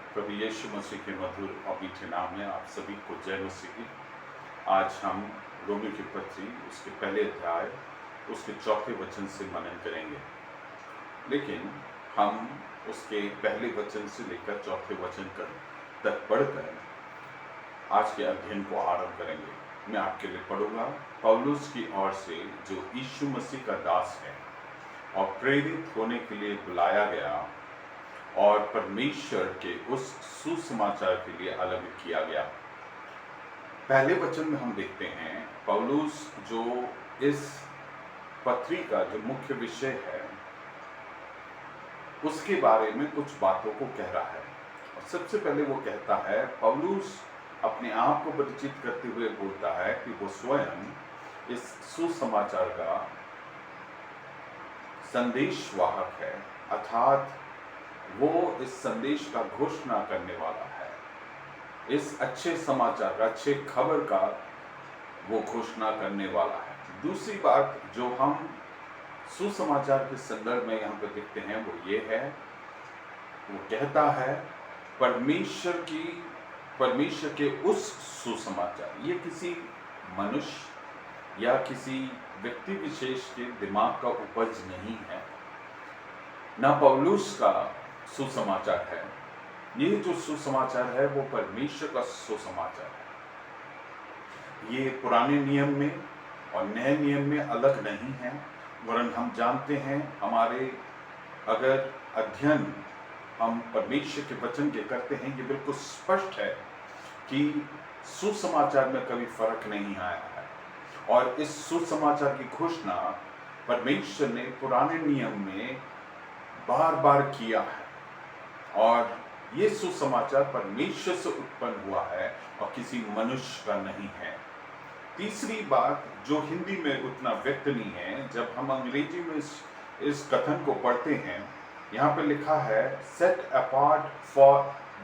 प्रभु यीशु मसीह के मधुर और मीठे नाम में आप सभी को जय मसीह की। आज हम रोमियो की पत्री उसके पहले अध्याय उसके चौथे वचन से मनन करेंगे, लेकिन हम उसके पहले वचन से लेकर चौथे वचन तक पढ़कर आज के अध्ययन को आरंभ करेंगे। मैं आपके लिए पढ़ूंगा पौलुस की ओर से, जो यीशु मसीह का दास है और प्रेरित होने के लिए बुलाया गया और परमेश्वर के उस सुसमाचार के लिए अलग किया गया। पहले वचन में हम देखते हैं पौलुस जो इस पत्री का जो मुख्य विषय है उसके बारे में कुछ बातों को कह रहा है। और सबसे पहले वो कहता है, पौलुस अपने आप को परिचित करते हुए बोलता है कि वो स्वयं इस सुसमाचार का संदेशवाहक है, अर्थात वो इस संदेश का घोषणा करने वाला है। इस अच्छे समाचार का, अच्छे खबर का वो घोषणा करने वाला है। दूसरी बात जो हम सुसमाचार के संदर्भ में यहाँ पर देखते हैं वो ये है, वो कहता है परमेश्वर के उस सुसमाचार। ये किसी मनुष्य या किसी व्यक्ति विशेष के दिमाग का उपज नहीं है, ना पौलुस का सुसमाचार है। ये जो सुसमाचार है वो परमेश्वर का सुसमाचार है। ये पुराने नियम में और नए नियम में अलग नहीं है, वरन हम जानते हैं, हमारे अगर अध्ययन हम परमेश्वर के वचन के करते हैं, ये बिल्कुल स्पष्ट है कि सुसमाचार में कभी फर्क नहीं आया है। और इस सुसमाचार की घोषणा परमेश्वर ने पुराने नियम में बार बार किया है, और ये सुसमाचार परमेश्वर से उत्पन्न हुआ है और किसी मनुष्य का नहीं है। तीसरी बात जो हिंदी में उतना व्यक्त नहीं है, जब हम अंग्रेजी में इस कथन को पढ़ते हैं, यहाँ पे लिखा है set apart for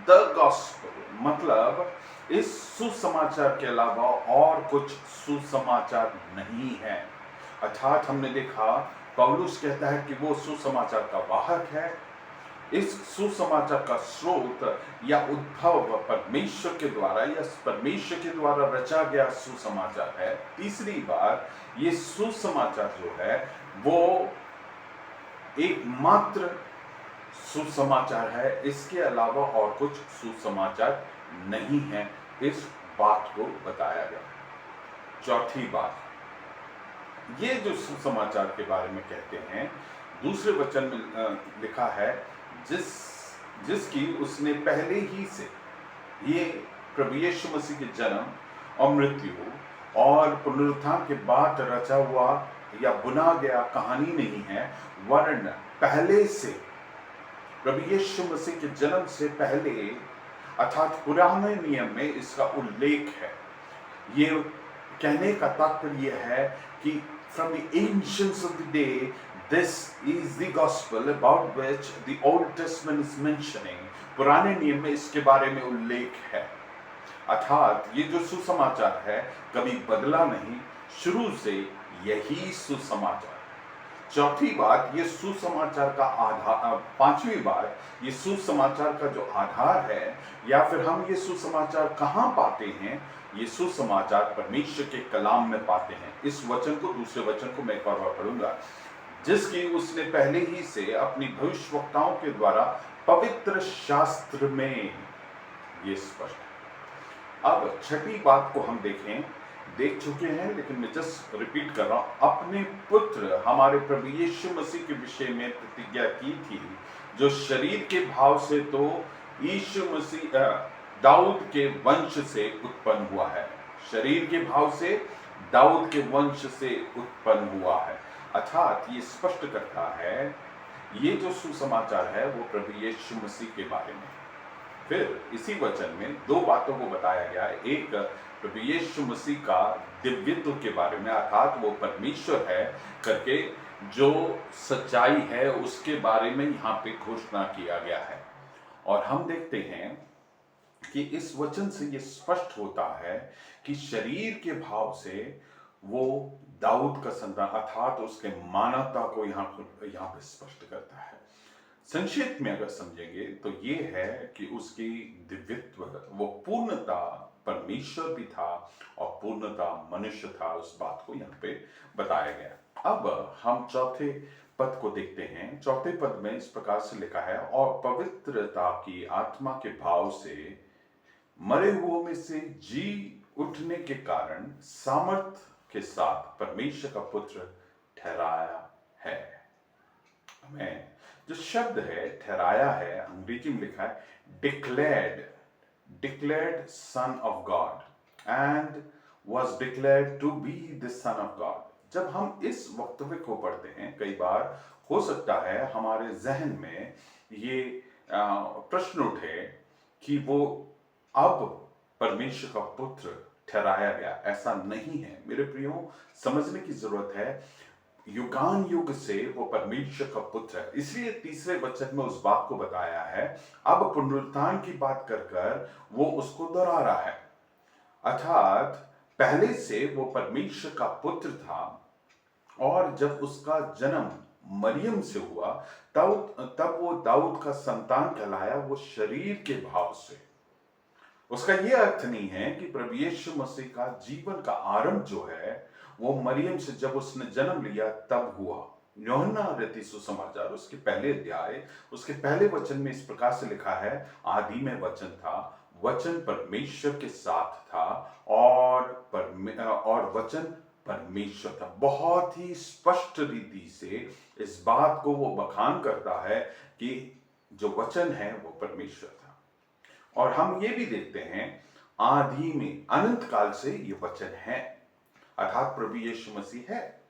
the gospel, मतलब इस सुसमाचार के अलावा और कुछ सुसमाचार नहीं है। अर्थात हमने देखा पौलुस कहता है कि वो सुसमाचार का वाहक है। इस सुसमाचार का स्रोत या उद्भव परमेश्वर के द्वारा या परमेश्वर के द्वारा रचा गया सुसमाचार है। तीसरी बात, ये सुसमाचार जो है वो एकमात्र सुसमाचार है, इसके अलावा और कुछ सुसमाचार नहीं है। इस बात को बताया गया। चौथी बात, ये जो सुसमाचार के बारे में कहते हैं, दूसरे वचन में लिखा है जिसकी उसने पहले ही से, ये प्रभु यीशु मसीह के जन्म और मृत्यु और पुनरुत्थान के बाद रचा हुआ या बुना गया कहानी नहीं है, वरन पहले से प्रभु यीशु मसीह के जन्म से पहले, अर्थात पुराने नियम में इसका उल्लेख है। ये कहने का तात्पर्य है कि from the ancients of the day this is the gospel about which the Old Testament is mentioning. पुराने नियम में इसके बारे में उल्लेख है, अर्थात ये जो सुसमाचार है कभी बदला नहीं, शुरू से यही सुसमाचार। चौथी बात, ये सुसमाचार का आधार, पांचवी बात, ये सुसमाचार का जो आधार है, या फिर हम ये सुसमाचार कहाँ पाते हैं, ये सुसमाचार परमेश्वर के कलाम में पाते हैं। इस वचन को, दूसरे वचन को मैं एक बार पढ़ूंगा, जिसकी उसने पहले ही से अपनी भविष्यवक्ताओं के द्वारा पवित्र शास्त्र में, ये स्पष्ट है। अब छठी बात को हम देख चुके हैं, लेकिन मैं जस्ट रिपीट कर रहा हूं। अपने पुत्र हमारे प्रभु यीशु मसीह के विषय में प्रतिज्ञा की थी, जो शरीर के भाव से तो यीशु मसीह दाऊद के वंश से उत्पन्न हुआ है। शरीर के भाव से दाऊद के वंश से उत्पन्न हुआ है, अर्थात ये स्पष्ट करता है, ये जो सुसमाचार है वो प्रभु यीशु मसीह के बारे में। फिर इसी वचन में दो बातों को बताया गया है। एक, प्रभु यीशु मसीह का दिव्यत्व के बारे में, अर्थात वो परमेश्वर है करके जो सच्चाई है उसके बारे में यहाँ पे घोषणा किया गया है। और हम देखते हैं कि इस वचन से ये स्पष्ट होता है कि शरीर के भाव से वो दाऊद का संतान, अर्थात उसके मानवता को यहाँ पे स्पष्ट करता है। संक्षेप में अगर समझेंगे तो ये है कि उसकी दिव्यत्व, वो पूर्णता परमेश्वर भी था और पूर्णता मनुष्य था, उस बात को यहाँ पे बताया गया। अब हम चौथे पद को देखते हैं। चौथे पद में इस प्रकार से लिखा है, और पवित्रता की आत्मा के भाव से मरे हुओं में से जी उठने के कारण सामर्थ के साथ परमेश्वर का पुत्र ठहराया है। हमें जो शब्द है ठहराया है, अंग्रेजी में लिखा है declared, declared son of God and was declared to be the son of God। जब हम इस वक्तव्य को पढ़ते हैं, कई बार हो सकता है हमारे जहन में ये प्रश्न उठे कि वो अब परमेश्वर का पुत्र ठहराया गया। ऐसा नहीं है मेरे प्रियो, समझने की जरूरत है। युगान युग से वो परमेश्वर का पुत्र है, इसलिए तीसरे वचन में उस बात को बताया है। अब पुनरुत्थान की बात कर कर वो उसको दोहरा रहा है, अर्थात पहले से वो परमेश्वर का पुत्र था, और जब उसका जन्म मरियम से हुआ तब वो दाऊद का संतान कहलाया, वो शरीर के भाव से। उसका यह अर्थ नहीं है कि प्रभु यीशु मसीह का जीवन का आरंभ जो है वो मरियम से जब उसने जन्म लिया तब हुआ। यूहन्ना रचित सुसमाचार उसके पहले अध्याय उसके पहले वचन में इस प्रकार से लिखा है, आदि में वचन था, वचन परमेश्वर के साथ था और वचन परमेश्वर था। बहुत ही स्पष्ट रीति से इस बात को वो बखान करता है कि जो वचन है वो परमेश्वर था। और हम ये भी देखते हैं आदि में, अनंत काल से ये वचन है, अर्थात प्रभु यीशु मसीह है।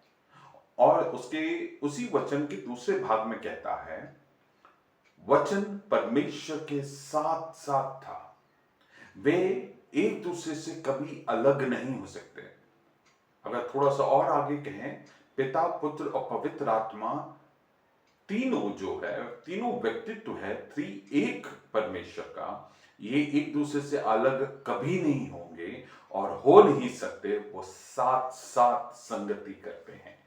और उसके उसी वचन के दूसरे भाग में कहता है, वचन परमेश्वर के साथ साथ था, वे एक दूसरे से कभी अलग नहीं हो सकते। अगर थोड़ा सा और आगे कहें, पिता पुत्र और पवित्र आत्मा तीनों जो है, तीनों व्यक्तित्व है त्रि एक परमेश्वर का, ये एक दूसरे से अलग कभी नहीं होंगे और हो नहीं सकते। वो साथ साथ संगति करते हैं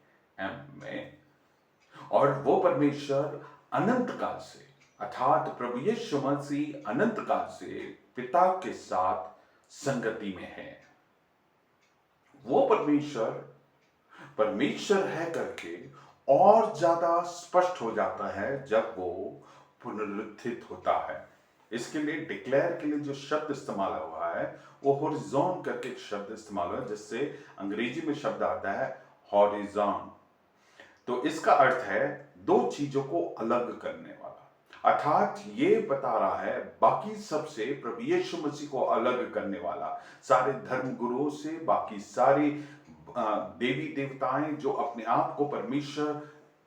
में। और वो परमेश्वर अनंत काल से, अर्थात प्रभु यीशु मसीह अनंत काल से पिता के साथ संगति में है। वो परमेश्वर है करके और ज्यादा स्पष्ट हो जाता है जब वो पुनरुत्थित होता है। इसके लिए डिक्लेयर के लिए जो शब्द इस्तेमाल हुआ है वो हॉरिज़ॉन करके एक शब्द इस्तेमाल हुआ है, जिससे अंग्रेजी में शब्द आता है हॉरिज़ॉन। तो इसका अर्थ है दो चीजों को अलग करने वाला, अर्थात ये बता रहा है बाकी सबसे प्रभु यीशु मसीह को अलग करने वाला। सारे धर्म गुरुओं से, बाकी सारी देवी देवताएं जो अपने आप को परमेश्वर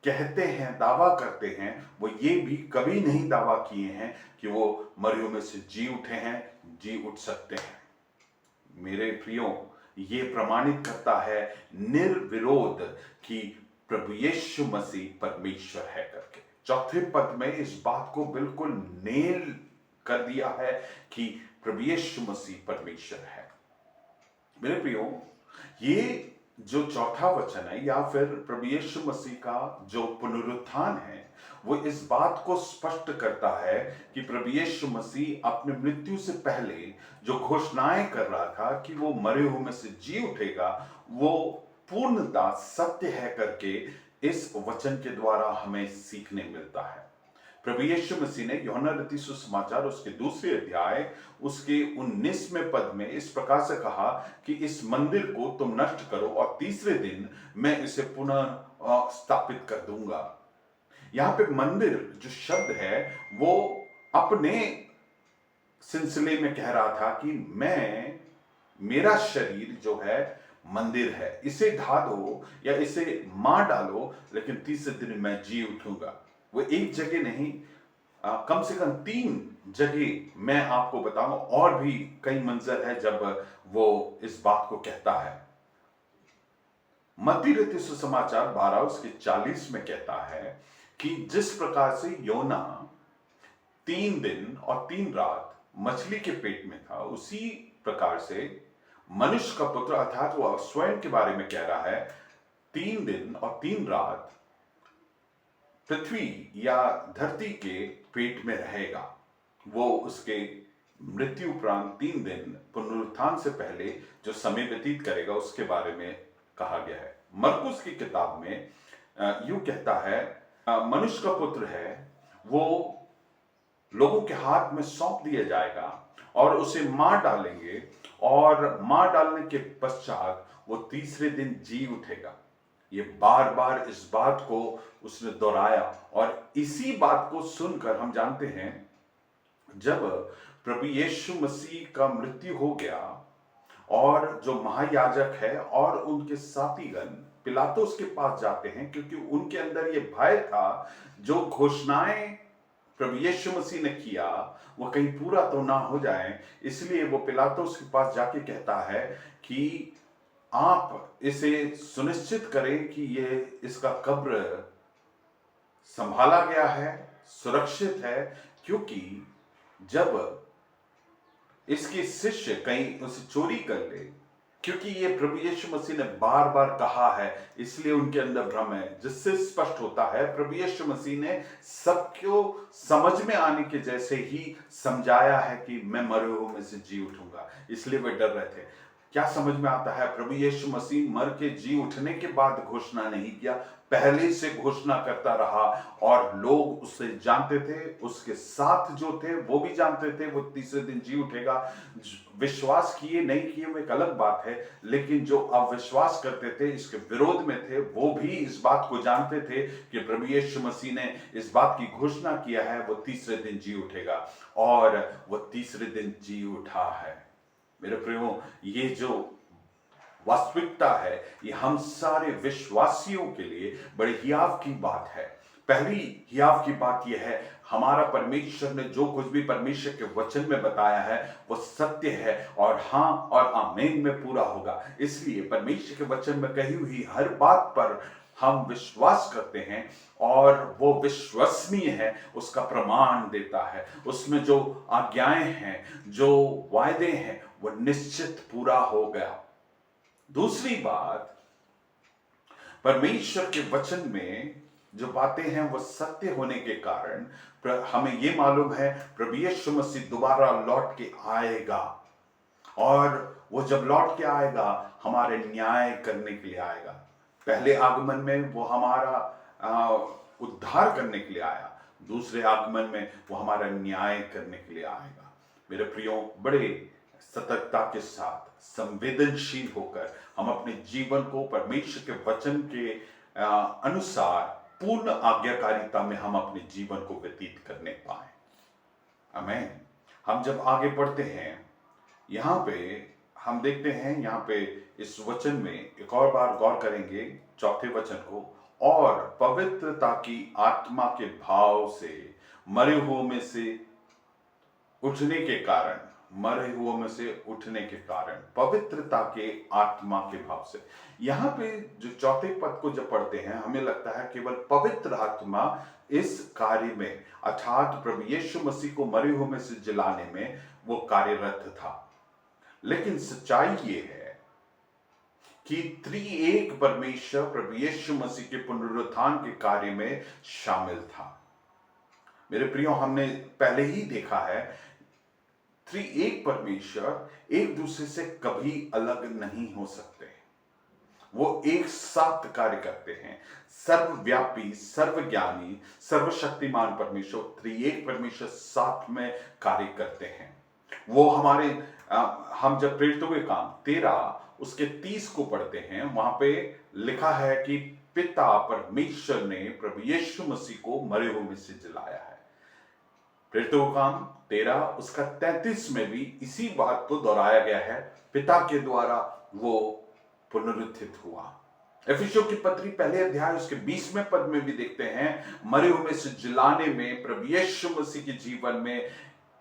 कहते हैं, दावा करते हैं, वो ये भी कभी नहीं दावा किए हैं कि वो मरियों में से जी उठे हैं, जी उठ सकते हैं। मेरे प्रियो, ये प्रमाणित करता है निर्विरोध कि प्रभु यीशु मसीह परमेश्वर है करके। चौथे पद में इस बात को बिल्कुल नेल कर दिया है कि प्रभु यीशु मसीह परमेश्वर है। मेरे प्रियो, ये जो चौथा वचन है या फिर प्रभु यीशु मसीह का जो पुनरुत्थान है, वो इस बात को स्पष्ट करता है कि प्रभु यीशु मसीह अपने मृत्यु से पहले जो घोषणाएं कर रहा था कि वो मरे हुए में से जी उठेगा, वो पूर्णता सत्य है करके इस वचन के द्वारा हमें सीखने मिलता है। प्रभु यीशु मसीह ने यूहन्ना रचित सुसमाचार उसके दूसरे अध्याय उसके 19वें पद में इस प्रकार से कहा कि इस मंदिर को तुम नष्ट करो और तीसरे दिन मैं इसे पुनः स्थापित कर दूंगा। यहां पे मंदिर जो शब्द है वो अपने सिलसिले में कह रहा था कि मेरा शरीर जो है मंदिर है, इसे ढा दो या इसे मार डालो, लेकिन तीसरे दिन मैं जी उठूंगा। वो एक जगह नहीं, कम से कम 3 जगह मैं आपको बताऊं, और भी कई मंजर है जब वो इस बात को कहता है। मत्ती रचित सुसमाचार 12 उसके 40 में कहता है कि जिस प्रकार से योना 3 दिन और 3 रात मछली के पेट में था, उसी प्रकार से मनुष्य का पुत्र, अर्थात वो स्वयं के बारे में कह रहा है, 3 दिन और 3 रात पृथ्वी या धरती के पेट में रहेगा। वो उसके मृत्यु उपरांत 3 दिन पुनरुत्थान से पहले जो समय व्यतीत करेगा उसके बारे में कहा गया है। मरकुस की किताब में यूं कहता है, मनुष्य का पुत्र है, वो लोगों के हाथ में सौंप दिया जाएगा और उसे मार डालेंगे, और मार डालने के पश्चात वो तीसरे दिन जी उठेगा। ये बार बार इस बात को उसने दोहराया, और इसी बात को सुनकर हम जानते हैं जब प्रभु यीशु मसीह का मृत्यु हो गया और जो महायाजक है और उनके साथीगण पिलातुस के पास जाते हैं, क्योंकि उनके अंदर ये भय था जो घोषणाएं प्रभु यीशु मसीह ने किया वो कहीं पूरा तो ना हो जाए, इसलिए वो पिलातुस के पास जाके कहता है कि आप इसे सुनिश्चित करें कि ये इसका कब्र संभाला गया है, सुरक्षित है, क्योंकि जब इसके शिष्य कहीं उसे चोरी कर ले, क्योंकि ये प्रभु यीशु मसीह ने बार बार कहा है, इसलिए उनके अंदर भ्रम है, जिससे स्पष्ट होता है प्रभु यीशु मसीह ने सबको समझ में आने के जैसे ही समझाया है कि मैं मरे हुए में से जी उठूंगा, इसलिए वे डर रहे थे। क्या समझ में आता है? प्रभु यीशु मसीह मर के जी उठने के बाद घोषणा नहीं किया, पहले से घोषणा करता रहा, और लोग उसे जानते थे, उसके साथ जो थे वो भी जानते थे वो तीसरे दिन जी उठेगा। विश्वास किए नहीं किए वो एक अलग बात है, लेकिन जो अविश्वास करते थे, इसके विरोध में थे, वो भी इस बात को जानते थे कि प्रभु यीशु मसीह ने इस बात की घोषणा किया है वो तीसरे दिन जी उठेगा, और वो तीसरे दिन जी उठा है। मेरे प्रियो, ये जो वास्तविकता है ये हम सारे विश्वासियों के लिए बड़े हियाव की बात है। पहली हियाव की बात यह है, हमारा परमेश्वर ने जो कुछ भी परमेश्वर के वचन में बताया है वो सत्य है, और हाँ और आमीन में पूरा होगा। इसलिए परमेश्वर के वचन में कही हुई हर बात पर हम विश्वास करते हैं, और वो विश्वसनीय है, उसका प्रमाण देता है। उसमें जो आज्ञाएं हैं, जो वायदे हैं, वो निश्चित पूरा हो गया। दूसरी बात, परमेश्वर के वचन में जो बातें हैं वो सत्य होने के कारण हमें ये मालूम है प्रभु यीशु मसीह दोबारा लौट के आएगा, और वो जब लौट के आएगा हमारे न्याय करने के लिए आएगा। पहले आगमन में वो हमारा उद्धार करने के लिए आया, दूसरे आगमन में वो हमारा न्याय करने के लिए आएगा। मेरे प्रियो, बड़े सतर्कता के साथ, संवेदनशील होकर हम अपने जीवन को परमेश्वर के वचन के अनुसार पूर्ण आज्ञाकारिता में हम अपने जीवन को व्यतीत करने पाए। आमीन। हम जब आगे बढ़ते हैं, यहाँ पे हम देखते हैं, यहाँ पे इस वचन में एक और बार गौर करेंगे चौथे वचन को, और पवित्रता की आत्मा के भाव से मरे हुओं में से उठने के कारण, मरे हुओं में से उठने के कारण, पवित्रता के आत्मा के भाव से। यहाँ पे जो चौथे पद को जब पढ़ते हैं हमें लगता है केवल पवित्र आत्मा इस कार्य में, अर्थात प्रभु यीशु मसीह को मरे हुए में से जिलाने में वो कार्यरत था। लेकिन सच्चाई ये है कि त्रिएक परमेश्वर प्रभु यीशु मसीह के पुनरुत्थान के कार्य में शामिल था। मेरे प्रियो, हमने पहले ही देखा है त्रिएक परमेश्वर एक दूसरे से कभी अलग नहीं हो सकते, वो एक साथ कार्य करते हैं। सर्वव्यापी, सर्वज्ञानी, सर्वशक्तिमान परमेश्वर, त्रिएक परमेश्वर साथ में कार्य करते हैं। वो हमारे हम जब प्रेरितों के काम 13 उसके 30 को पढ़ते हैं, वहां पे लिखा है कि पिता परमेश्वर ने प्रभु यीशु मसीह को मरे हुए में से जिलाया है। प्रेरितों का काम 13 उसका 33 में भी इसी बात को दोहराया गया है, पिता के द्वारा वो पुनरुत्थित हुआ। एफिसियों की पत्री पहले अध्याय उसके 20वें पद में भी देखते हैं, मरे हुए से जिलाने में प्रभु यीशु मसीह के जीवन में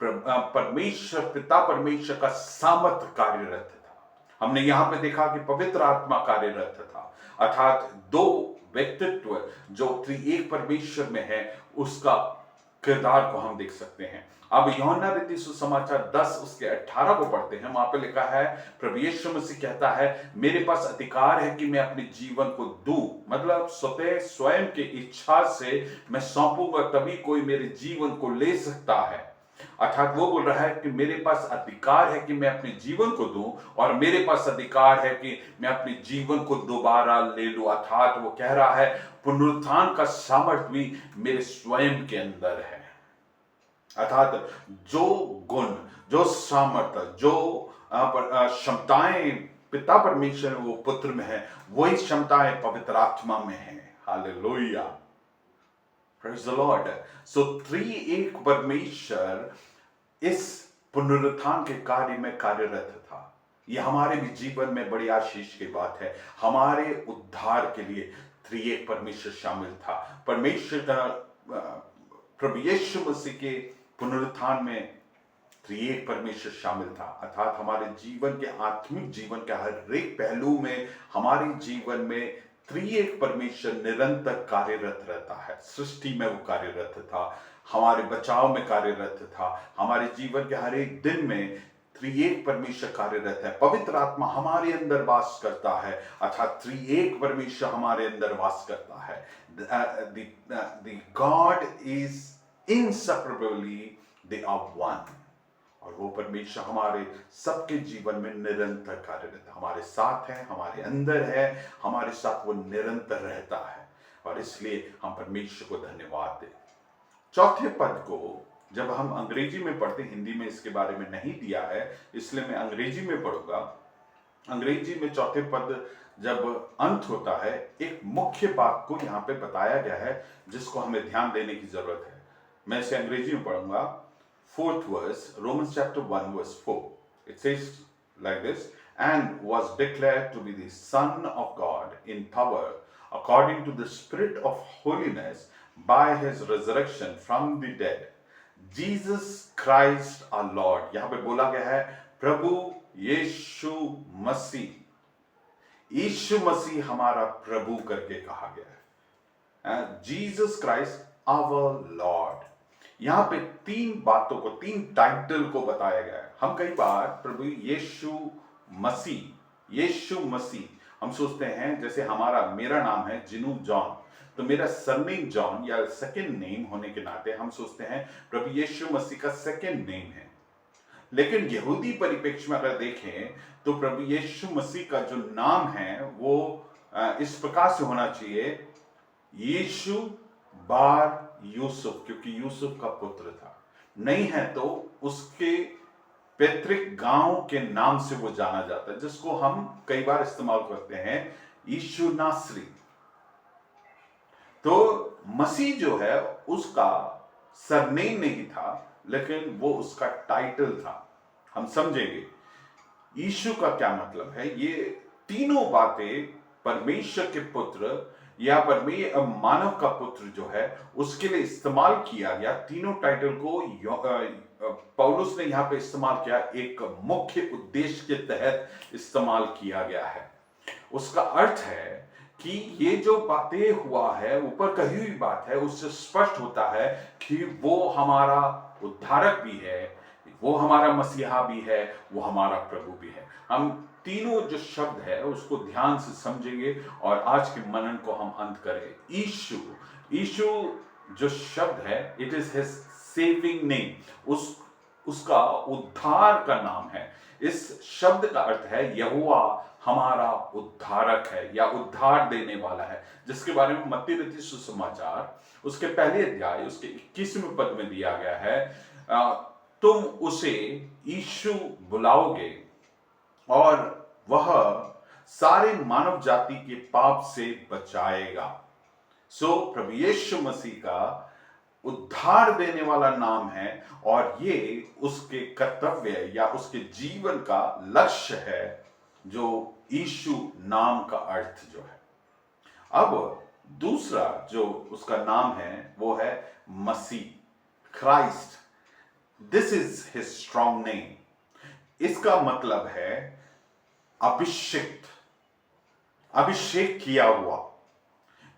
परमेश्वर, पिता परमेश्वर का सामर्थ कार्यरत था। हमने यहां पे देखा कि पवित्र आत्मा कार्यरत था, अर्थात दो व्यक्तित्व जो त्रिएक परमेश्वर में है उसका किरदार को हम देख सकते हैं। अब यूहन्ना रचित सुसमाचार 10 उसके 18 को पढ़ते हैं। वहां पे लिखा है, प्रभु यीशु मसीह कहता है, मेरे पास अधिकार है कि मैं अपने जीवन को दूं, मतलब स्वतः स्वयं की इच्छा से मैं सौंपूंगा, तभी कोई मेरे जीवन को ले सकता है। अर्थात वो बोल रहा है कि मेरे पास अधिकार है कि मैं अपने जीवन को दूं, और मेरे पास अधिकार है कि मैं अपने जीवन को दोबारा ले लूं। अर्थात वो कह रहा है, पुनरुत्थान का सामर्थ्य भी मेरे स्वयं के अंदर है। अर्थात जो गुण, जो सामर्थ्य, जो क्षमताएं पिता परमेश्वर वो पुत्र में है, वही क्षमताएं पवित्र आत्मा में है। Hallelujah, praise the Lord. So त्रिएक परमेश्वर इस पुनरुत्थान के कार्य में कार्यरत था। यह हमारे भी जीवन में बड़ी आशीष की बात है। हमारे उद्धार के लिए त्रिएक परमेश्वर शामिल था। परमेश्वर प्रभु यीशु मसीह के पुनरुत्थान में त्रिएक परमेश्वर शामिल था। अर्थात हमारे जीवन के आत्मिक जीवन के हर एक पहलू में, हमारे जीवन में त्रिएक परमेश्वर निरंतर कार्यरत रहता है। सृष्टि में वो कार्यरत था, हमारे बचाव में कार्यरत था, हमारे जीवन के हर एक दिन में त्रिएक परमेश्वर कार्यरत है। पवित्र आत्मा हमारे अंदर वास करता है, अर्थात त्रिएक परमेश्वर हमारे अंदर वास करता है। The God is inseparably they are one। और वो परमेश्वर हमारे सबके जीवन में निरंतर कार्यरत है, हमारे साथ है, हमारे अंदर है, हमारे साथ वो निरंतर रहता है, और इसलिए हम परमेश्वर को धन्यवाद दें। चौथे पद को जब हम अंग्रेजी में पढ़ते, हिंदी में इसके बारे में नहीं दिया है, इसलिए मैं अंग्रेजी में पढ़ूंगा। अंग्रेजी में चौथे पद जब अंत होता है, एक मुख्य बात को यहाँ पे बताया गया है जिसको हमें ध्यान देने की जरूरत है। मैं इसे अंग्रेजी में पढ़ूंगा। Fourth verse, Romans chapter 1 verse 4. It says like this, and was declared to be the Son of God in power, according to the Spirit of holiness, by his resurrection from the dead, Jesus Christ our Lord। यहाँ पे बोला गया है प्रभु यीशु मसीह। यीशु मसीह हमारा प्रभु करके कहा गया है। Jesus Christ our Lord. यहां पे तीन बातों को, तीन टाइटल को बताया गया है। हम कई बार प्रभु यीशु मसीह हम सोचते हैं, जैसे मेरा नाम है जिनू जॉन, तो मेरा सरनेम जॉन या सेकंड नेम होने के नाते हम सोचते हैं प्रभु यीशु मसीह का सेकंड नेम है। लेकिन यहूदी परिप्रेक्ष्य में अगर देखें तो प्रभु यीशु मसीह का जो नाम है वो इस प्रकार से होना चाहिए, यीशु बार यूसुफ, क्योंकि यूसुफ का पुत्र था। नहीं है तो उसके पैतृक गांव के नाम से वो जाना जाता है, जिसको हम कई बार इस्तेमाल करते हैं, यीशु नासरी। तो मसीह जो है उसका सरनेम नहीं था, लेकिन वो उसका टाइटल था। हम समझेंगे यीशु का क्या मतलब है। ये तीनों बातें परमेश्वर के पुत्र या मानव का पुत्र जो है उसके लिए इस्तेमाल किया गया। तीनों टाइटल को पौलुस ने यहाँ पे इस्तेमाल किया, एक मुख्य उद्देश्य के तहत इस्तेमाल किया गया है। उसका अर्थ है कि ये जो बातें हुआ है, ऊपर कही हुई बात है, उससे स्पष्ट होता है कि वो हमारा उद्धारक भी है, वो हमारा मसीहा भी है, वो हमारा प्रभु भी है। हम तीनों जो शब्द है उसको ध्यान से समझेंगे और आज के मनन को हम अंत करें। यीशु जो शब्द है, it is his saving name, उसका उद्धार का नाम है। इस शब्द का अर्थ है यहोवा हमारा उद्धारक है या उद्धार देने वाला है, जिसके बारे में मत्ती रचित सुसमाचार उसके पहले अध्याय उसके 21वें पद में दिया गया है, तुम उसे यीशु बुलाओगे और वह सारे मानव जाति के पाप से बचाएगा। सो प्रभु यीशु मसीह का उद्धार देने वाला नाम है, और ये उसके कर्तव्य या उसके जीवन का लक्ष्य है, जो यीशु नाम का अर्थ जो है। अब दूसरा जो उसका नाम है वो है मसीह, Christ. This is his strong name. इसका मतलब है अभिषेक किया हुआ।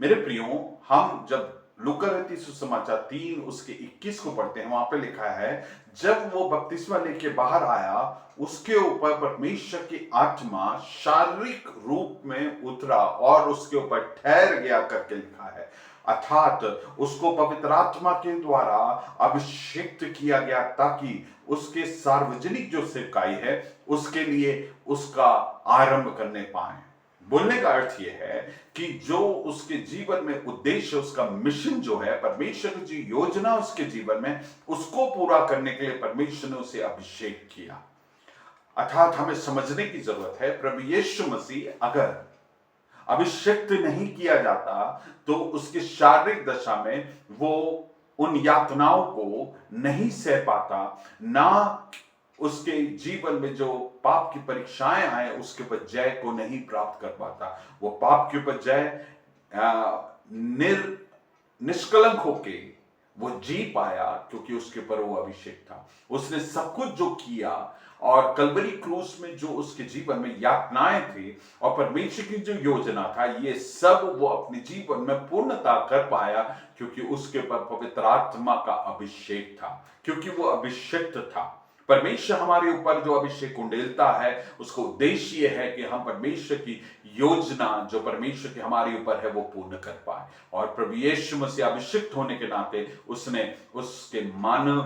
मेरे प्रियो, हम जब लूका रचित सुसमाचार 3 उसके 21 को पढ़ते हैं, वहां पे लिखा है, जब वो बपतिस्मा लेके बाहर आया, उसके ऊपर परमेश्वर की आत्मा शारीरिक रूप में उतरा और उसके ऊपर ठहर गया करके लिखा है। अर्थात उसको पवित्र आत्मा के द्वारा अभिषिक्त किया गया ताकि उसके सार्वजनिक जो सेवकाई है उसके लिए उसका आरंभ करने पाए। बोलने का अर्थ यह है कि जो उसके जीवन में उद्देश्य, उसका मिशन जो है, परमेश्वर की जो योजना उसके जीवन में, उसको पूरा करने के लिए परमेश्वर ने उसे अभिषेक किया। अर्थात हमें समझने की जरूरत है, प्रभु यीशु मसीह अगर अभिषेक नहीं किया जाता तो उसकी शारीरिक दशा में वो उन यातनाओं को नहीं सह पाता, ना उसके जीवन में जो पाप की परीक्षाएं आए उसके ऊपर जय को नहीं प्राप्त कर पाता। वो पाप के ऊपर जय निष्कलंक होके वो जी पाया क्योंकि उसके ऊपर वो अभिषेक था। उसने सब कुछ जो किया और कलवरी क्रूस में जो उसके जीवन में यातनाएं थी और परमेश्वर की जो योजना था, ये सब वो अपने जीवन में पूर्णता कर पाया क्योंकि उसके ऊपर पवित्र आत्मा का अभिषेक था, क्योंकि वो अभिषिक्त था। परमेश्वर हमारे ऊपर जो अभिषेक उंडेलता है उसका उद्देश्य यह है कि हम परमेश्वर की योजना जो परमेश्वर की हमारे ऊपर है वो पूर्ण कर पाए। और प्रभु यीशु मसीह अभिषिक्त होने के नाते उसने उसके मानव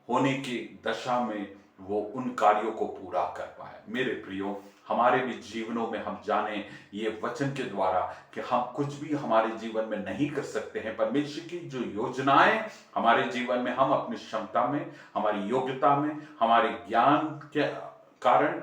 होने की दशा में वो उन कार्यों को पूरा कर पाए। मेरे प्रियो, हमारे भी जीवनों में हम जाने ये वचन के द्वारा कि हम कुछ भी हमारे जीवन में नहीं कर सकते हैं। परमेश्वर की जो योजनाएं हमारे जीवन में हम अपनी क्षमता में, हमारी योग्यता में, हमारे ज्ञान के कारण,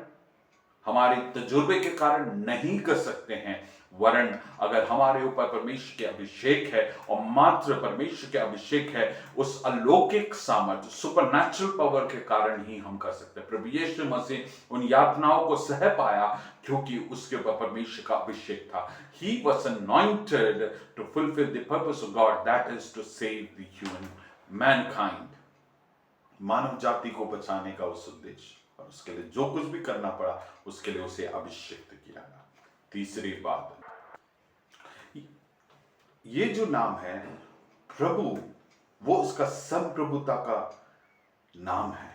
हमारे तजुर्बे के कारण नहीं कर सकते हैं, वरन अगर हमारे ऊपर परमेश्वर के अभिषेक है और मात्र परमेश्वर के अभिषेक है, उस अलौकिक सामर्थ्य, सुपरनैचुरल पावर के कारण ही हम कर सकते हैं। प्रभु यीशु मसीह उन यातनाओं को सह पाया क्योंकि उसके ऊपर परमेश्वर का अभिषेक था। He was anointed to fulfill the purpose of God, that is to save the human mankind. मानव जाति को बचाने का उस उद्देश्य, और उसके लिए जो कुछ भी करना पड़ा उसके लिए उसे अभिषेक किया गया। तीसरी बात, ये जो नाम है प्रभु, वो उसका संप्रभुता का नाम है।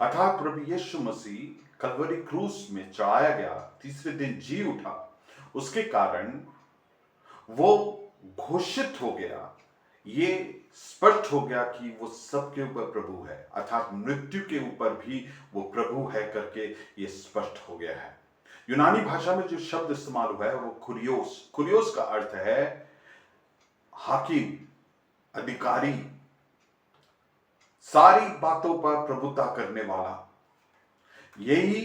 अर्थात प्रभु यीशु मसीह कलवरी क्रूस में चढ़ाया गया, तीसरे दिन जी उठा, उसके कारण वो घोषित हो गया, ये स्पष्ट हो गया कि वो सबके ऊपर प्रभु है, अर्थात मृत्यु के ऊपर भी वो प्रभु है करके ये स्पष्ट हो गया है। यूनानी भाषा में जो शब्द इस्तेमाल हुआ है वो कुरियोस, कुरियोस का अर्थ है हाकिम, अधिकारी, सारी बातों पर प्रभुता करने वाला। यही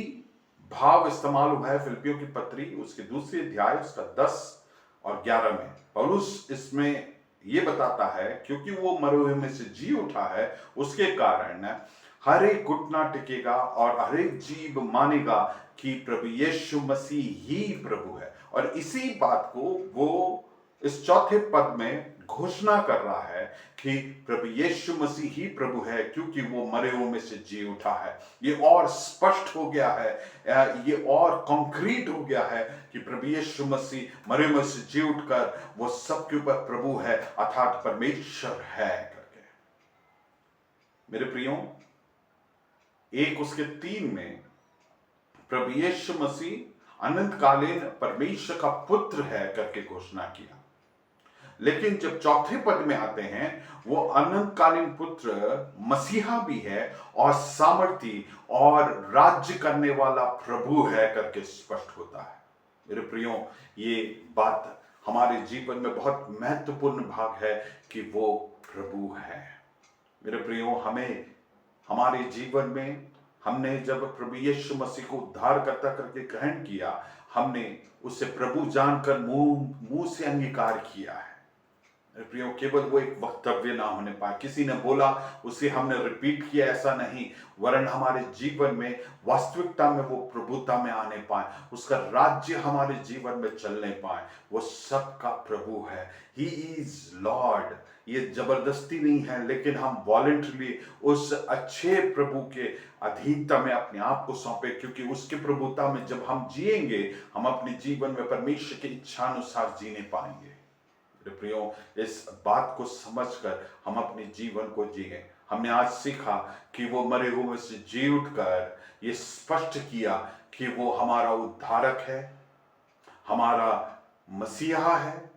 भाव इस्तेमाल हुआ है फिलिपियों की पत्री उसके दूसरे अध्याय उसका 10 और 11 में। पौलुस इसमें ये बताता है क्योंकि वो मरे हुए में से जी उठा है, उसके कारण हर एक घुटना टिकेगा और हर एक जीभ मानेगा कि प्रभु यीशु मसीह ही प्रभु है। और इसी बात को वो इस चौथे पद में घोषणा कर रहा है कि प्रभु यीशु मसीह ही प्रभु है क्योंकि वो मरे हुए में से जी उठा है। ये और स्पष्ट हो गया है, ये और कॉन्क्रीट हो गया है कि प्रभु यीशु मसीह मरे हुए में से जी उठकर वो सबके ऊपर प्रभु है, अर्थात परमेश्वर है करके। मेरे प्रियो, 1 उसके 3 में प्रभु यीशु मसीह अनंतकालीन परमेश्वर का पुत्र है करके घोषणा किया, लेकिन जब चौथे पद में आते हैं वो अनंतकालीन पुत्र मसीहा भी है और सामर्थी और राज्य करने वाला प्रभु है करके स्पष्ट होता है। मेरे प्रियो, ये बात हमारे जीवन में बहुत महत्वपूर्ण भाग है कि वो प्रभु है। मेरे प्रियो, हमें हमारे जीवन में हमने जब प्रभु यीशु मसीह को उद्धारकर्ता करके ग्रहण किया, हमने उसे प्रभु जानकर मुंह से अंगीकार किया है। प्रियो, केवल वो एक वक्तव्य ना होने पाए, किसी ने बोला उसे हमने रिपीट किया ऐसा नहीं, वरन हमारे जीवन में वास्तविकता में वो प्रभुता में आने पाए, उसका राज्य हमारे जीवन में चलने पाए। वो सबका प्रभु है, ही इज लॉर्ड। ये जबरदस्ती नहीं है, लेकिन हम वॉलंटरली उस अच्छे प्रभु के अधीनता में अपने आप को सौंपे, क्योंकि उसके प्रभुता में जब हम जिएंगे हम अपने जीवन में परमेश्वर की इच्छा अनुसार जीने पाएंगे। मेरे प्रियो, इस बात को समझकर हम अपने जीवन को जिए। हमने आज सीखा कि वो मरे हुए से जी उठकर ये स्पष्ट किया कि वो हमारा उद्धारक है, हमारा मसीहा है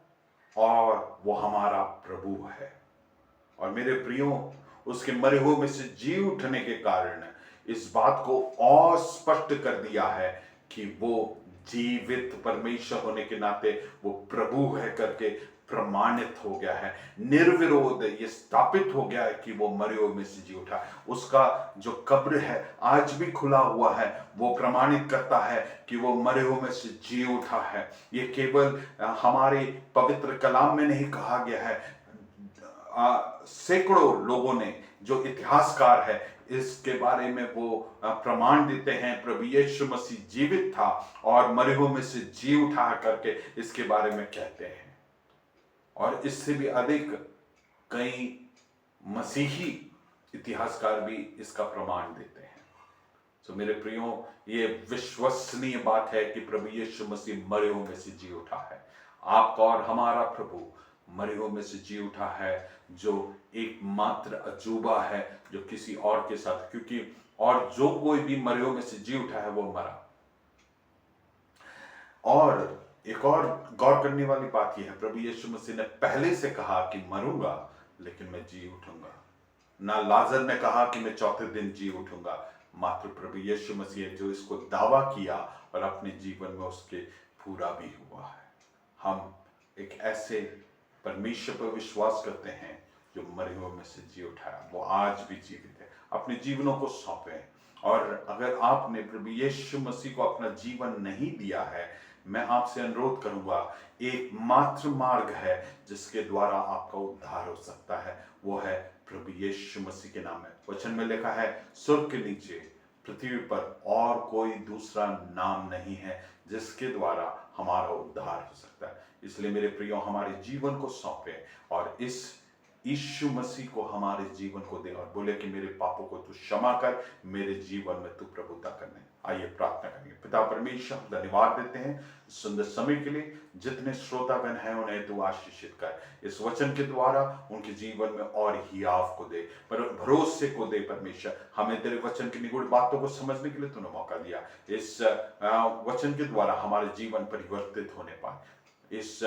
और वो हमारा प्रभु है। और मेरे प्रियो, उसके मरे हुए में से जी उठने के कारण इस बात को और स्पष्ट कर दिया है कि वो जीवित परमेश्वर होने के नाते वो प्रभु है करके प्रमाणित हो गया है। निर्विरोध ये स्थापित हो गया है कि वो मरे हुए में से जी उठा। उसका जो कब्र है आज भी खुला हुआ है, वो प्रमाणित करता है कि वो मरे हुए में से जी उठा है। ये केवल हमारे पवित्र कलाम में नहीं कहा गया है, सैकड़ों लोगों ने, जो इतिहासकार है, इसके बारे में वो प्रमाण देते हैं। प्रभु यीशु मसीह जीवित था और मरे हुए में से जी उठा करके इसके बारे में कहते हैं। और इससे भी अधिक कई मसीही इतिहासकार भी इसका प्रमाण देते हैं। तो मेरे प्रियो, ये विश्वसनीय बात है कि प्रभु यीशु मसीह मरे हुए में से जी उठा है। आपका और हमारा प्रभु मरे हुए में से जी उठा है, जो एकमात्र अजूबा है जो किसी और के साथ, क्योंकि और जो कोई भी मरे हुए में से जी उठा है वो मरा। और एक और गौर करने वाली बात यह है, प्रभु यीशु मसीह ने पहले से कहा कि मरूंगा लेकिन मैं जी उठूंगा। ना लाजर ने कहा कि मैं चौथे दिन जी उठूंगा, मात्र प्रभु यीशु मसीह जो इसको दावा किया और अपने जीवन में उसके पूरा भी हुआ है। हम एक ऐसे परमेश्वर पर विश्वास करते हैं जो मरे हुए में से जी उठा है, वो आज भी जीवित है। अपने जीवनों को सौंपें। और अगर आपने प्रभु यीशु मसीह को अपना जीवन नहीं दिया है, मैं आपसे अनुरोध करूंगा, एकमात्र मार्ग है जिसके द्वारा आपका उद्धार हो सकता है, वो है प्रभु यीशु मसीह के नाम में। वचन में लिखा है, स्वर्ग के नीचे पृथ्वी पर और कोई दूसरा नाम नहीं है जिसके द्वारा हमारा उद्धार हो सकता है। इसलिए मेरे प्रियो, हमारे जीवन को सौंपे और इस यीशु मसीह को हमारे जीवन को दे और बोले कि मेरे पापों को तू क्षमा कर, मेरे जीवन में तू प्रभुता करने। आइए प्रार्थना करेंगे। पिता परमेश्वर, धन्यवाद देते हैं सुंदर समय के लिए। जितने श्रोतागण हैं उन्हें तू आशीषित कर, इस वचन के द्वारा उनके जीवन में और हियाव को दे, पर भरोसे को दे। परमेश्वर, हमें तेरे वचन की निगूढ़ बातों को समझने के लिए तूने मौका दिया। इस वचन के द्वारा हमारे जीवन परिवर्तित होने पाए। इस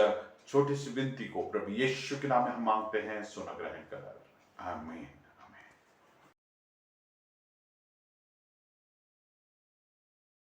छोटी सी विनती को प्रभु यीशु के नाम में हम मांगते हैं, सुना ग्रहण कर, आमीन।